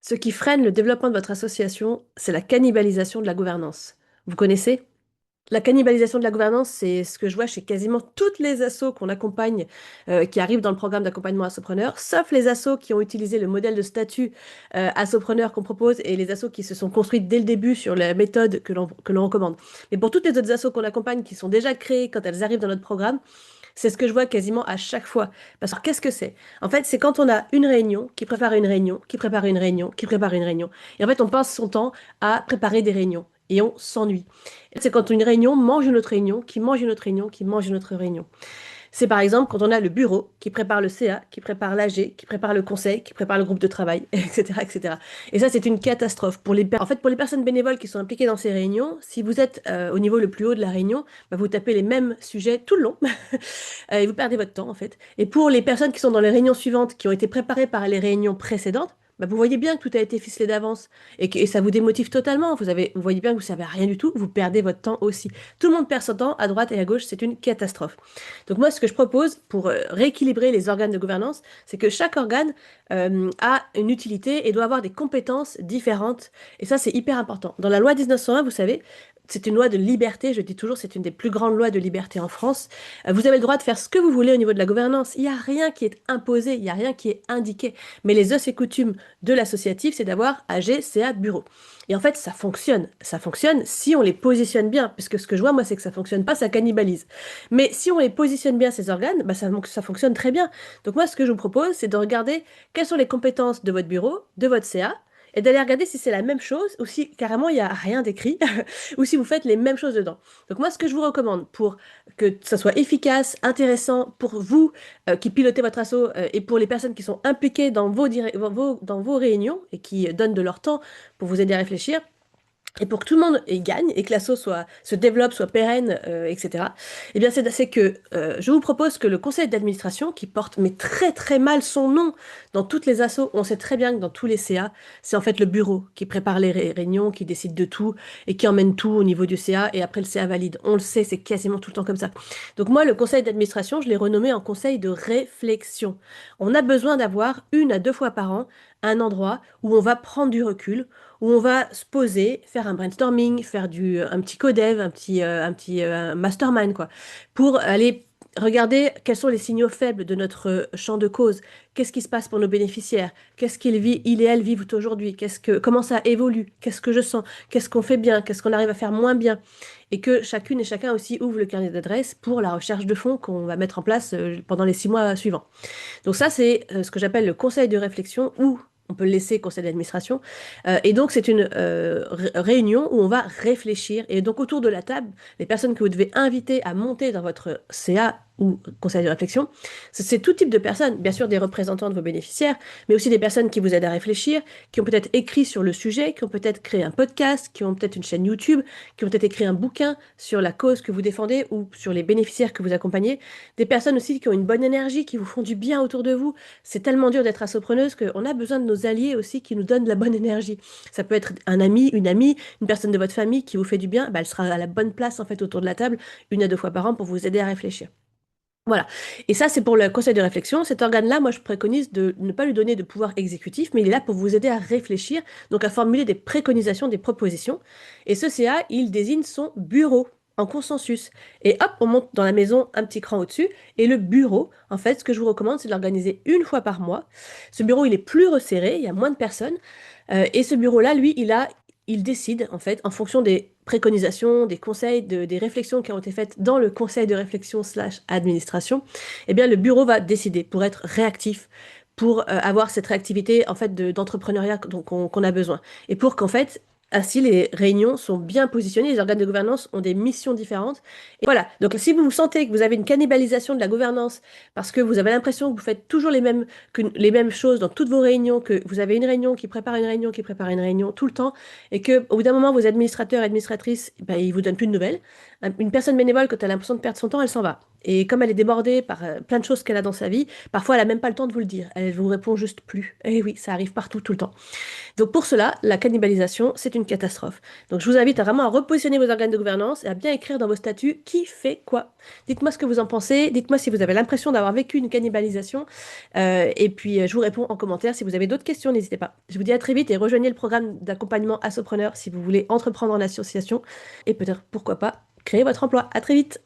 Ce qui freine le développement de votre association, c'est la cannibalisation de la gouvernance. Vous connaissez? La cannibalisation de la gouvernance, c'est ce que je vois chez quasiment toutes les assos qu'on accompagne, qui arrivent dans le programme d'accompagnement Assopreneur, sauf les assos qui ont utilisé le modèle de statut Assopreneur qu'on propose et les assos qui se sont construites dès le début sur la méthode que l'on recommande. Mais pour toutes les autres assos qu'on accompagne, qui sont déjà créées quand elles arrivent dans notre programme, c'est ce que je vois quasiment à chaque fois. Parce que qu'est-ce que c'est? En fait, c'est quand on a une réunion, qui prépare une réunion, qui prépare une réunion, qui prépare une réunion. Et en fait, on passe son temps à préparer des réunions. Et on s'ennuie. C'est quand une réunion mange une autre réunion, qui mange une autre réunion, qui mange une autre réunion. C'est par exemple quand on a le bureau qui prépare le CA, qui prépare l'AG, qui prépare le conseil, qui prépare le groupe de travail, etc., etc. Et ça, c'est une catastrophe. En fait, pour les personnes bénévoles qui sont impliquées dans ces réunions, si vous êtes au niveau le plus haut de la réunion, bah, vous tapez les mêmes sujets tout le long et vous perdez votre temps en fait. Et pour les personnes qui sont dans les réunions suivantes, qui ont été préparées par les réunions précédentes, bah, vous voyez bien que tout a été ficelé d'avance et ça vous démotive totalement. Vous voyez bien que vous savez rien du tout, vous perdez votre temps aussi. Tout le monde perd son temps à droite et à gauche, c'est une catastrophe. Donc moi, ce que je propose pour rééquilibrer les organes de gouvernance, c'est que chaque organe a une utilité et doit avoir des compétences différentes. Et ça, c'est hyper important. Dans la loi 1901, vous savez, c'est une loi de liberté, je dis toujours, c'est une des plus grandes lois de liberté en France. Vous avez le droit de faire ce que vous voulez au niveau de la gouvernance. Il n'y a rien qui est imposé, il n'y a rien qui est indiqué. Mais les us et coutumes de l'associatif, c'est d'avoir AG, CA, bureau. Et en fait, ça fonctionne. Ça fonctionne si on les positionne bien. Puisque ce que je vois, moi, c'est que ça fonctionne pas, ça cannibalise. Mais si on les positionne bien, ces organes, bah, ça fonctionne très bien. Donc moi, ce que je vous propose, c'est de regarder quelles sont les compétences de votre bureau, de votre CA, et d'aller regarder si c'est la même chose ou si carrément il n'y a rien d'écrit, ou si vous faites les mêmes choses dedans. Donc moi, ce que je vous recommande pour que ça soit efficace, intéressant pour vous qui pilotez votre asso et pour les personnes qui sont impliquées dans vos réunions et qui donnent de leur temps pour vous aider à réfléchir, et pour que tout le monde y gagne et que l'asso se développe, soit pérenne, etc., eh bien, c'est que je vous propose que le conseil d'administration, qui porte mais très très mal son nom dans toutes les assos, on sait très bien que dans tous les CA, c'est en fait le bureau qui prépare les réunions, qui décide de tout et qui emmène tout au niveau du CA et après le CA valide. On le sait, c'est quasiment tout le temps comme ça. Donc moi, le conseil d'administration, je l'ai renommé en conseil de réflexion. On a besoin d'avoir 1 à 2 fois par an un endroit où on va prendre du recul, où on va se poser, faire un brainstorming, faire un petit codev, un petit mastermind, quoi, pour aller regarder quels sont les signaux faibles de notre champ de cause. Qu'est-ce qui se passe pour nos bénéficiaires? Qu'est-ce qu'ils et elles vivent aujourd'hui? Comment ça évolue? Qu'est-ce que je sens? Qu'est-ce qu'on fait bien? Qu'est-ce qu'on arrive à faire moins bien? Et que chacune et chacun aussi ouvre le carnet d'adresses pour la recherche de fonds qu'on va mettre en place pendant les 6 mois suivants. Donc ça, c'est ce que j'appelle le conseil de réflexion ou on peut le laisser conseil d'administration. Et donc, c'est une réunion où on va réfléchir. Et donc, autour de la table, les personnes que vous devez inviter à monter dans votre CA ou conseil de réflexion, c'est tout type de personnes. Bien sûr, des représentants de vos bénéficiaires, mais aussi des personnes qui vous aident à réfléchir, qui ont peut-être écrit sur le sujet, qui ont peut-être créé un podcast, qui ont peut-être une chaîne YouTube, qui ont peut-être écrit un bouquin sur la cause que vous défendez ou sur les bénéficiaires que vous accompagnez. Des personnes aussi qui ont une bonne énergie, qui vous font du bien autour de vous. C'est tellement dur d'être assopreneuse qu'on a besoin de nos alliés aussi qui nous donnent de la bonne énergie. Ça peut être un ami, une amie, une personne de votre famille qui vous fait du bien. Bah, elle sera à la bonne place en fait autour de la table 1 à 2 fois par an pour vous aider à réfléchir. Voilà. Et ça, c'est pour le conseil de réflexion. Cet organe-là, moi, je préconise de ne pas lui donner de pouvoir exécutif, mais il est là pour vous aider à réfléchir, donc à formuler des préconisations, des propositions. Et ce CA, il désigne son bureau en consensus. Et hop, on monte dans la maison un petit cran au-dessus. Et le bureau, en fait, ce que je vous recommande, c'est de l'organiser 1 fois par mois. Ce bureau, il est plus resserré, il y a moins de personnes. Et ce bureau-là, lui, il décide, en fait, en fonction des préconisations, des conseils, des réflexions qui ont été faites dans le conseil de réflexion slash administration, eh bien, le bureau va décider pour être réactif, pour avoir cette réactivité, en fait, d'entrepreneuriat qu'on a besoin. Et pour qu'en fait, ainsi, les réunions sont bien positionnées, les organes de gouvernance ont des missions différentes. Et voilà. Donc, si vous sentez que vous avez une cannibalisation de la gouvernance parce que vous avez l'impression que vous faites toujours les mêmes choses dans toutes vos réunions, que vous avez une réunion qui prépare une réunion qui prépare une réunion tout le temps, et que au bout d'un moment, vos administrateurs et administratrices, ben, ils vous donnent plus de nouvelles. Une personne bénévole, quand elle a l'impression de perdre son temps, elle s'en va. Et comme elle est débordée par plein de choses qu'elle a dans sa vie, parfois elle n'a même pas le temps de vous le dire. Elle vous répond juste plus. Et oui, ça arrive partout, tout le temps. Donc pour cela, la cannibalisation, c'est une catastrophe. Donc je vous invite à vraiment à repositionner vos organes de gouvernance et à bien écrire dans vos statuts qui fait quoi. Dites-moi ce que vous en pensez, dites-moi si vous avez l'impression d'avoir vécu une cannibalisation, et puis je vous réponds en commentaire. Si vous avez d'autres questions, n'hésitez pas. Je vous dis à très vite et rejoignez le programme d'accompagnement Assopreneur si vous voulez entreprendre en association et peut-être, pourquoi pas, créer votre emploi. À très vite.